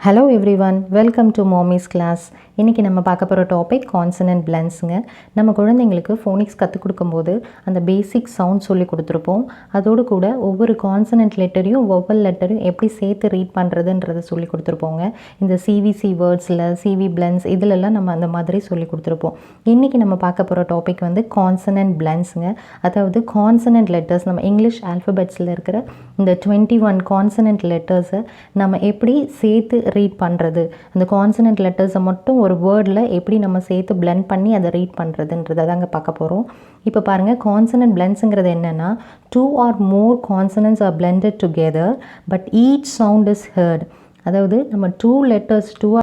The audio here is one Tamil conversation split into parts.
Hello everyone, welcome to Mommy's class. இன்னைக்கு நம்ம பார்க்க போற டாபிக் கான்சனன்ட் பிளெண்ட்ஸ்ங்க. நம்ம குழந்தைங்களுக்கு ஃபோனிக்ஸ் கற்றுக் கொடுக்கும்போது அந்த பேசிக் சவுண்ட் சொல்லி கொடுத்துருப்போம். அதோடு கூட ஒவ்வொரு கான்சனன்ட் லெட்டரையும் ஒவ்வொரு லெட்டரையும் எப்படி சேர்த்து ரீட் பண்ணுறதுன்றதை சொல்லி கொடுத்துருப்போங்க. இந்த சிவிசி வேர்ட்ஸில் சிவி பிளெண்ட்ஸ் இதிலெல்லாம் நம்ம அந்த மாதிரி சொல்லி கொடுத்துருப்போம். இன்றைக்கி நம்ம பார்க்க போகிற டாபிக் வந்து கான்சனன்ட் பிளெண்ட்ஸுங்க. அதாவது கான்சனன்ட் லெட்டர்ஸ் நம்ம இங்கிலீஷ் ஆல்ஃபபெட்ஸில் இருக்கிற இந்த 21 கான்சனன்ட் லெட்டர்ஸை நம்ம எப்படி சேர்த்து ரீட் பண்ணுறது, அந்த கான்சனன்ட் லெட்டர்ஸை மட்டும் ஒரு வேர்டில் எப்படி நம்ம சேர்த்து பிளெண்ட் பண்ணி அதை ரீட் பண்ணுறதுன்றதை தாங்க பார்க்க போகிறோம். இப்போ பாருங்கள், கான்சனன்ட் பிளெண்ட்ஸுங்கிறது என்னென்னா 2 or more consonants are blended together but each sound is heard. அதாவது நம்ம 2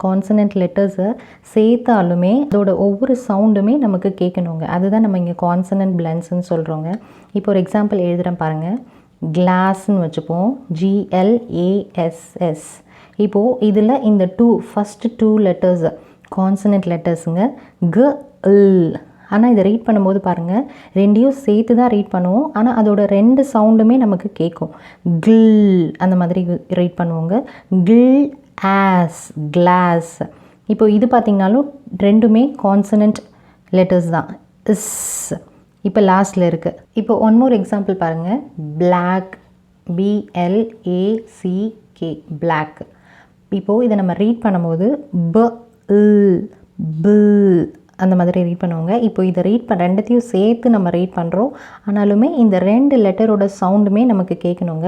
கான்சனன்ட் லெட்டர்ஸை சேர்த்தாலுமே அதோட ஒவ்வொரு சவுண்டுமே நமக்கு கேட்கணுங்க. அதுதான் நம்ம இங்கே கான்சனன்ட் பிளெண்ட்ஸ்ன்னு சொல்கிறோங்க. இப்போ ஒரு எக்ஸாம்பிள் எழுதுகிறேன் பாருங்கள். கிளாஸ்ன்னு வச்சுப்போம், GLASS. இப்போது இதில் இந்த ஃபஸ்ட்டு 2 லெட்டர்ஸ் கான்சனன்ட் லெட்டர்ஸுங்க, GL. ஆனால் இதை ரீட் பண்ணும்போது பாருங்கள், ரெண்டையும் சேர்த்து தான் ரீட் பண்ணுவோம். ஆனால் அதோட 2 சவுண்டுமே நமக்கு கேட்கும். கில் அந்த மாதிரி ரீட் பண்ணுவோங்க. Kill as, class. இப்போ இது பார்த்திங்கனாலும் ரெண்டுமே கான்சனன்ட் லெட்டர்ஸ் தான். இஸ் இப்போ லாஸ்ட்டில் இருக்குது. இப்போ ஒன் மோர் எக்ஸாம்பிள் பாருங்கள். Black, BLACK, black. இப்போது இதை நம்ம ரீட் பண்ணும்போது பில் அந்த மாதிரி ரீட் பண்ணுவாங்க. இப்போ இதை ரெண்டுத்தையும் சேர்த்து நம்ம ரீட் பண்ணுறோம். ஆனாலுமே இந்த 2 லெட்டரோட சவுண்டுமே நமக்கு கேட்கணுங்க.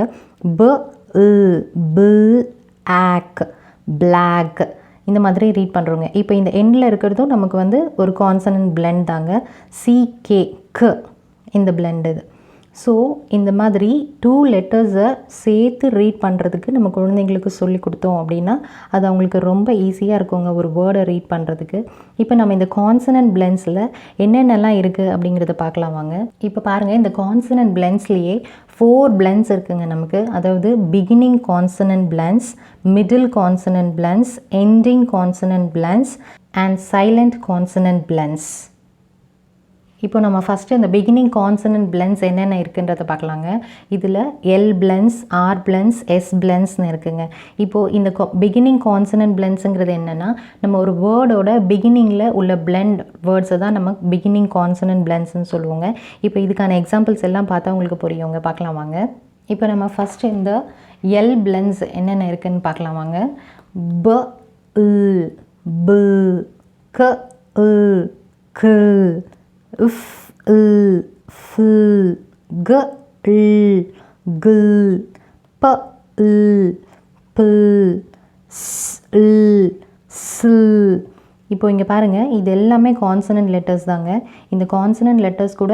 பில் ஆக், பிளாக் இந்த மாதிரி ரீட் பண்ணுறோங்க. இப்போ இந்த எண்டில் இருக்கிறதும் நமக்கு வந்து ஒரு கான்சனன்ட் பிளெண்ட் தாங்க. CK, இந்த பிளெண்ட் இது. ஸோ இந்த மாதிரி 2 லெட்டர்ஸை சேர்த்து ரீட் பண்ணுறதுக்கு நம்ம குழந்தைங்களுக்கு சொல்லி கொடுத்தோம் அப்படின்னா அது அவங்களுக்கு ரொம்ப ஈஸியாக இருக்குங்க ஒரு வேர்டை ரீட் பண்ணுறதுக்கு. இப்போ நம்ம இந்த கான்சனன்ட் பிளெண்ட்ஸில் என்னென்னலாம் இருக்குது அப்படிங்கிறத பார்க்கலாம் வாங்க. இப்போ பாருங்கள், இந்த கான்சனன்ட் பிளெண்ட்ஸ்லேயே 4 பிளெண்ட்ஸ் இருக்குங்க நமக்கு. அதாவது beginning consonant blends, middle consonant blends, ending consonant blends and silent consonant blends. இப்போ நம்ம ஃபஸ்ட்டு இந்த பிகினிங் கான்சனன்ட் பிளெண்ட்ஸ் என்னென்ன இருக்குன்றதை பார்க்கலாங்க. இதில் L blends, R blends, S பிளெண்ட்ஸ்னு இருக்குங்க. இப்போது இந்த பிகினிங் கான்சனன்ட் பிளெண்ட்ஸுங்கிறது என்னென்னா நம்ம ஒரு வேர்டோட பிகினிங்கில் உள்ள பிளெண்ட் வேர்ட்ஸை தான் நம்ம பிகினிங் கான்சனன்ட் பிளெண்ட்ஸ்னு சொல்லுவோங்க. இப்போ இதுக்கான எக்ஸாம்பிள்ஸ் எல்லாம் பார்த்தா உங்களுக்கு புரியுங்க. பார்க்கலாம் வாங்க. இப்போ நம்ம ஃபஸ்ட்டு இந்த L பிளெண்ட்ஸ் என்னென்ன இருக்குதுன்னு பார்க்கலாம் வாங்க. க, F, F, G, G, P, P, S, S. இப்போ இங்கே பாருங்கள், இது எல்லாமே கான்சனன்ட் லெட்டர்ஸ் தாங்க. இந்த கான்சனன்ட் லெட்டர்ஸ் கூட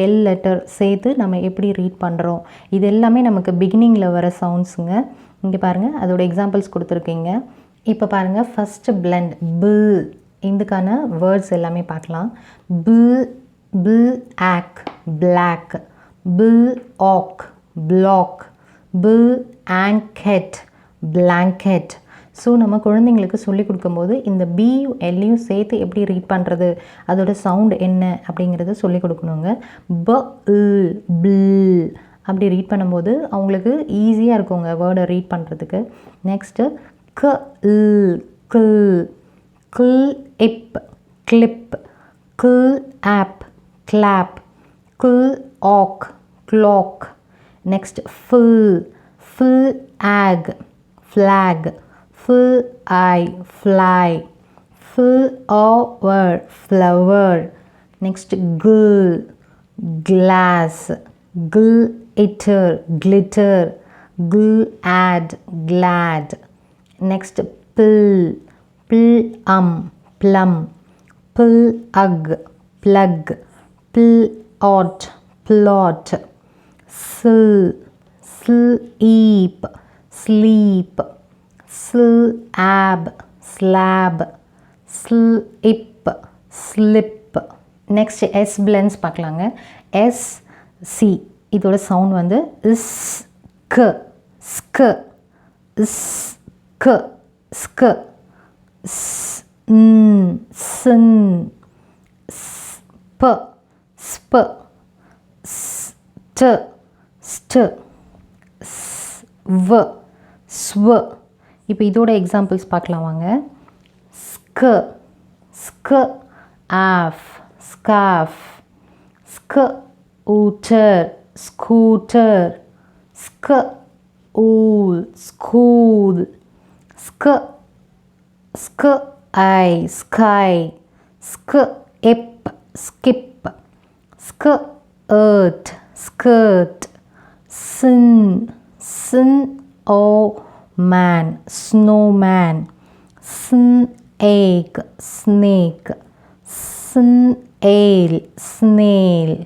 L லெட்டர் சேர்த்து நம்ம எப்படி ரீட் பண்ணுறோம், இது எல்லாமே நமக்கு பிகினிங்கில் வர சவுண்ட்ஸுங்க. இங்கே பாருங்கள், அதோட எக்ஸாம்பிள்ஸ் கொடுத்துருக்கீங்க. இப்போ பாருங்கள், ஃபஸ்ட்டு பிளெண்ட் பில், இதுக்கான வேர்ட்ஸ் எல்லாமே பார்க்கலாம். Bill ack, black. Bill oak, block. Bill anklet, blanket. So நம்ம குழந்தைங்களுக்கு சொல்லி கொடுக்கும்போது இந்த பியும் எல்லையும் சேர்த்து எப்படி ரீட் பண்ணுறது, அதோட சவுண்ட் என்ன அப்படிங்கிறத சொல்லி கொடுக்கணுங்க. பில் அப்படி ரீட் பண்ணும்போது அவங்களுக்கு ஈஸியாக இருக்குங்க வேர்டை ரீட் பண்ணுறதுக்கு. Next kill ip, clip. Kill ap, clap. Kill oak, clock. Next fill ag, flag. Fill eye, fly. Fill over, flower. Next gill, glass. Gill glitter, gill add, glad. Next plum, plum. Plug, plug. Plot, sleep, sleep. Slab, slab. Slip, slip. Next S blends பார்க்கலாங்க. S, C இதோட சவுண்ட் வந்து sk, sk, sk, sk. Sin, sp, sp, st, sv, sw. இப்போ இதோட எக்ஸாம்பிள்ஸ் பார்க்கலாம் வாங்க. ஸ்க ஸ்க ஆஃப் ஸ்காஃப், ஸ்கூட்டர் ஸ்கூட்டர், ஸ்க ஊல் ஸ்கூல், ஸ்க ஐ ஸ்கை, ஸ்க இப் ஸ்கிப், ஸ்க earth skirt, sin o man snowman, egg snake, ale snail,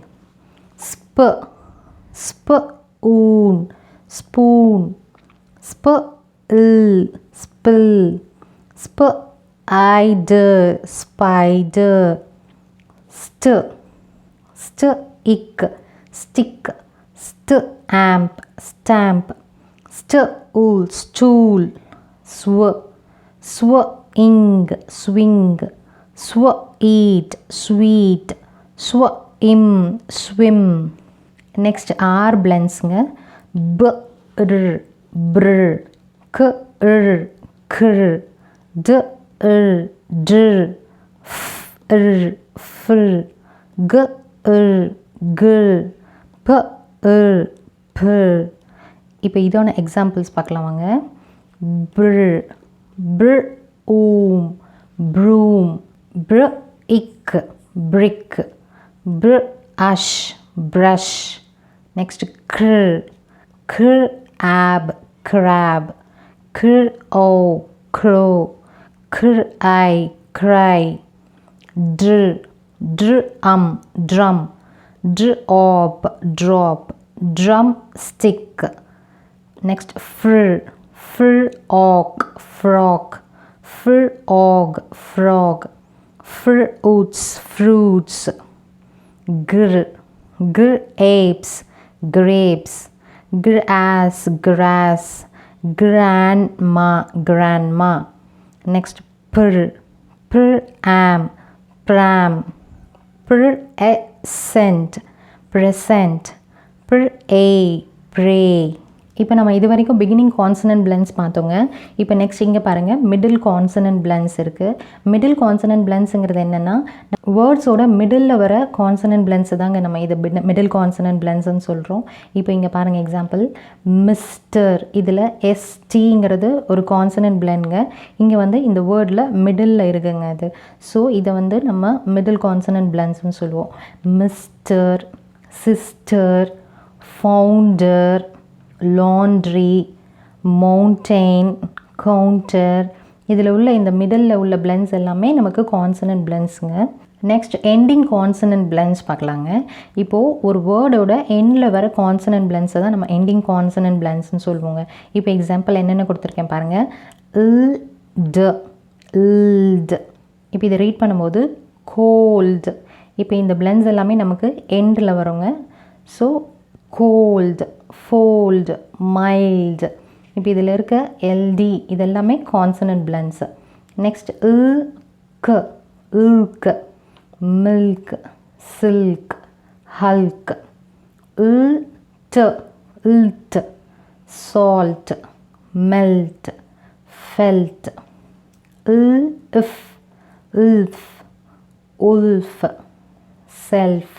spoon spoon, spill, spider, stick, stamp, stool, swing, sweet, swim. Next R blends brr, kr, dr, fr, gr, pr. இப்போ இதோட எக்ஸாம்பிள்ஸ் பார்க்கலாம் வாங்க. broom, brick, brush. Next crab, crow, cry, drum, drop, drumstick. Next frog, frog, fruits, grapes, grass, grandma. Next pram, present, pray. இப்போ நம்ம இது வரைக்கும் பிகினிங் கான்சனன்ட் பிளெண்ட்ஸ் பார்த்தோங்க. இப்போ நெக்ஸ்ட் இங்கே பாருங்கள், மிடில் கான்சனன்ட் பிளெண்ட்ஸ் இருக்குது. மிடில் கான்சனன்ட் பிளெண்ட்ஸுங்கிறது என்னென்னா, வேர்ட்ஸோட மிடில் வர கான்சனன்ட் பிளெண்ட்ஸ் தாங்க நம்ம இது மிடில் கான்சனன்ட் பிளெண்ட்ஸ்ன்னு சொல்கிறோம். இப்போ இங்கே பாருங்கள் எக்ஸாம்பிள், மிஸ்டர், இதில் எஸ்டிங்கிறது ஒரு கான்சனன்ட் பிளெண்ட்ங்க. இங்கே வந்து இந்த வேர்டில் மிடில் இருக்குங்க அது. ஸோ இதை வந்து நம்ம மிடில் கான்சனன்ட் பிளெண்ட்ஸ்னு சொல்லுவோம். Mister, sister, founder, laundry, mountain, counter. இதில் உள்ள இந்த மிடில் உள்ள blends எல்லாமே நமக்கு கான்சனன்ட் பிளெண்ட்ஸுங்க. நெக்ஸ்ட் எண்டிங் கான்சனன்ட் பிளெண்ட்ஸ் பார்க்கலாங்க. இப்போது ஒரு வேர்டோட எண்டில் வர கான்சனன்ட் பிளெண்ட்ஸை தான் நம்ம எண்டிங் கான்சனன்ட் பிளெண்ட்ஸ்னு சொல்லுவோங்க. இப்போ எக்ஸாம்பிள் என்னென்ன கொடுத்துருக்கேன் பாருங்கள். இல்ட். இப்போ இதை ரீட் பண்ணும்போது கோல்டு. இப்போ இந்த பிளெண்ட்ஸ் எல்லாமே நமக்கு எண்டில் வருங்க. So gold, fold, mild. இப்போ இதில் இருக்க எல்டி இதெல்லாமே consonant blends. Next ilk, milk, silk, hulk. Ilt, salt, melt, felt. Ilf, wolf, self,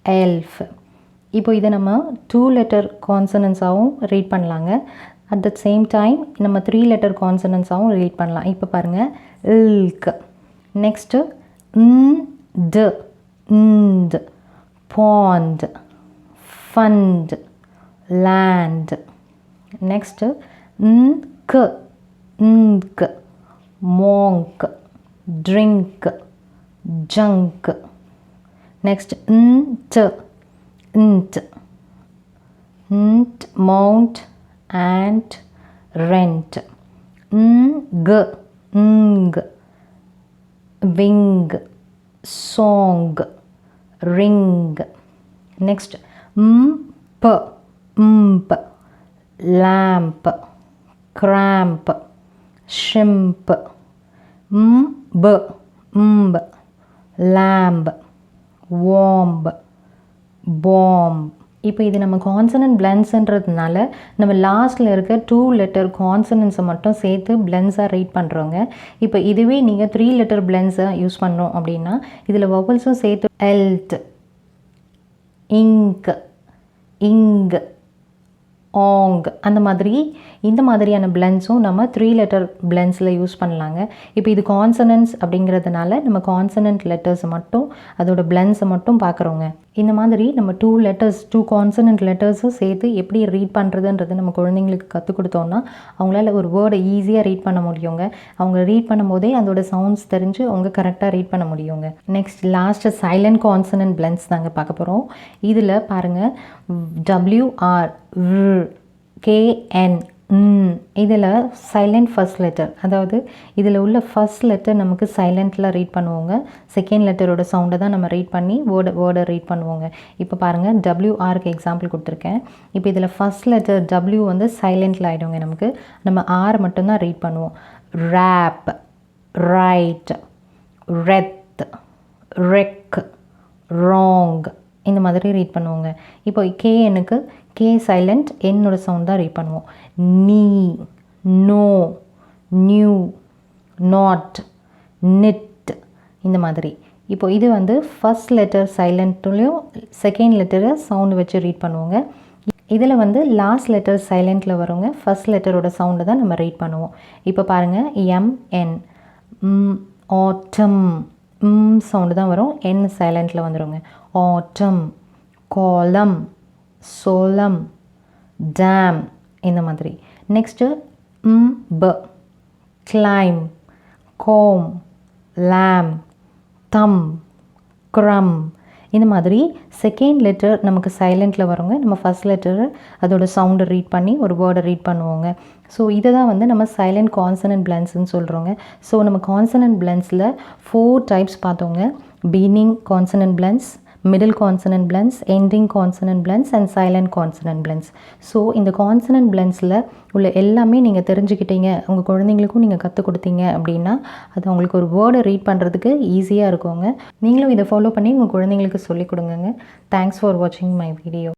elf. இப்போ இதை நம்ம 2 லெட்டர் கான்சனன்ஸாகவும் ரீட் பண்ணலாங்க. அட் த சேம் டைம் நம்ம 3 லெட்டர் கான்சனன்ஸாகவும் ரீட் பண்ணலாம். இப்போ பாருங்கள், ilk. Next ind, pond, fund, land. Next ink, monk, drink, junk. Next int, mount and rent. ing, wing, song, ring. Next imp, lamp, cramp, shrimp. Lamb, womb, bomb. இப்போ இது நம்ம கான்சனன்ட் பிளெண்ட்ஸ்ன்றதுனால நம்ம லாஸ்ட்டில் இருக்க 2 லெட்டர் கான்சனன்ட்ஸை மட்டும் சேர்த்து பிளெண்ட்ஸாக ரீட் பண்ணுறோங்க. இப்போ இதுவே நீங்கள் 3 லெட்டர் பிளெண்ட்ஸை யூஸ் பண்ணுறோம் அப்படின்னா இதில் வவல்ஸும் சேர்த்து எல்ட், இங்க், இங், ஆங் அந்த மாதிரி இந்த மாதிரியான பிளெண்ட்ஸும் நம்ம 3 லெட்டர் பிளெண்ட்ஸில் யூஸ் பண்ணலாங்க. இப்போ இது கான்சனன்ட்ஸ் அப்படிங்கிறதுனால நம்ம கான்சனன்ட் லெட்டர்ஸ் மட்டும் அதோட பிளெண்ட்ஸை மட்டும் பார்க்குறோங்க. இந்த மாதிரி நம்ம 2 கான்சனன்ட் லெட்டர்ஸும் சேர்த்து எப்படி ரீட் பண்ணுறதுன்றது நம்ம குழந்தைங்களுக்கு கற்றுக் கொடுத்தோம்னா அவங்களால ஒரு வேர்டை ஈஸியாக ரீட் பண்ண முடியுங்க. அவங்க ரீட் பண்ணும்போதே அதோட சவுண்ட்ஸ் தெரிஞ்சு அவங்க கரெக்டாக ரீட் பண்ண முடியுங்க. Next last silent consonant blends தாங்க பார்க்க போகிறோம். இதில் பாருங்கள் WR, KN, இதில் சைலண்ட் ஃபர்ஸ்ட் லெட்டர், அதாவது இதில் உள்ள ஃபர்ஸ்ட் லெட்டர் நமக்கு சைலண்ட்டில் ரீட் பண்ணுவோங்க. செகண்ட் லெட்டரோட சவுண்டை தான் நம்ம ரீட் பண்ணி வேர்டை ரீட் பண்ணுவோங்க. இப்போ பாருங்கள் WRக்கு எக்ஸாம்பிள் கொடுத்துருக்கேன். இப்போ இதில் ஃபர்ஸ்ட் லெட்டர் W வந்து சைலண்ட்டில் ஆகிடுங்க. நம்ம R மட்டும்தான் ரீட் பண்ணுவோம். ரேப், ரைட், ரெத், ரெக், ராங் இந்த மாதிரி ரீட் பண்ணுவோங்க. இப்போ KNக்கு K சைலண்ட், என்னோட சவுண்ட் தான் ரீட் பண்ணுவோம். நீ, நோ, நியூ, நாட், நிட் இந்த மாதிரி. இப்போ இது வந்து ஃபர்ஸ்ட் லெட்டர் சைலண்ட்லேயும் செகண்ட் லெட்டரை சவுண்டு வச்சு ரீட் பண்ணுவோங்க. இதில் வந்து லாஸ்ட் லெட்டர் சைலண்ட்டில் வருங்க. ஃபர்ஸ்ட் லெட்டரோட சவுண்டு தான் நம்ம ரீட் பண்ணுவோம். இப்போ பாருங்கள் MN, ஆட்டம், சவுண்டு தான் வரும். N சைலண்ட்டில் வந்துடுங்க. ஆட்டம், காலம், சோலம், டேம் இந்த மாதிரி. நெக்ஸ்ட்டு கிளைம், கோம், லேம், தம், க்ரம் இந்த மாதிரி செகண்ட் லெட்டர் நமக்கு சைலண்ட்டில் வருங்க. நம்ம ஃபர்ஸ்ட் லெட்டர் அதோட சவுண்டை ரீட் பண்ணி ஒரு வேர்டை ரீட் பண்ணுவோங்க. ஸோ இதை தான் வந்து நம்ம சைலண்ட் கான்சனன்ட் பிளெண்ட்ஸ்ன்னு சொல்கிறோங்க. ஸோ நம்ம கான்சனன்ட் பிளெண்ட்ஸில் 4 டைப்ஸ் பார்த்தோங்க. Beginning consonant blends, middle consonant blends, ending consonant blends and silent consonant blends. So இந்த கான்சனன்ட் பிளெண்ட்ஸில் உள்ள எல்லாமே நீங்கள் தெரிஞ்சுக்கிட்டீங்க, உங்கள் குழந்தைங்களுக்கும் நீங்கள் கற்றுக் கொடுத்தீங்க அப்படின்னா அது அவங்களுக்கு ஒரு வேர்டை ரீட் பண்ணுறதுக்கு ஈஸியாக இருக்குங்க. நீங்களும் இதை ஃபாலோ பண்ணி உங்கள் குழந்தைங்களுக்கு சொல்லிக் கொடுங்க. தேங்க்ஸ் ஃபார் வாட்சிங் மை வீடியோ.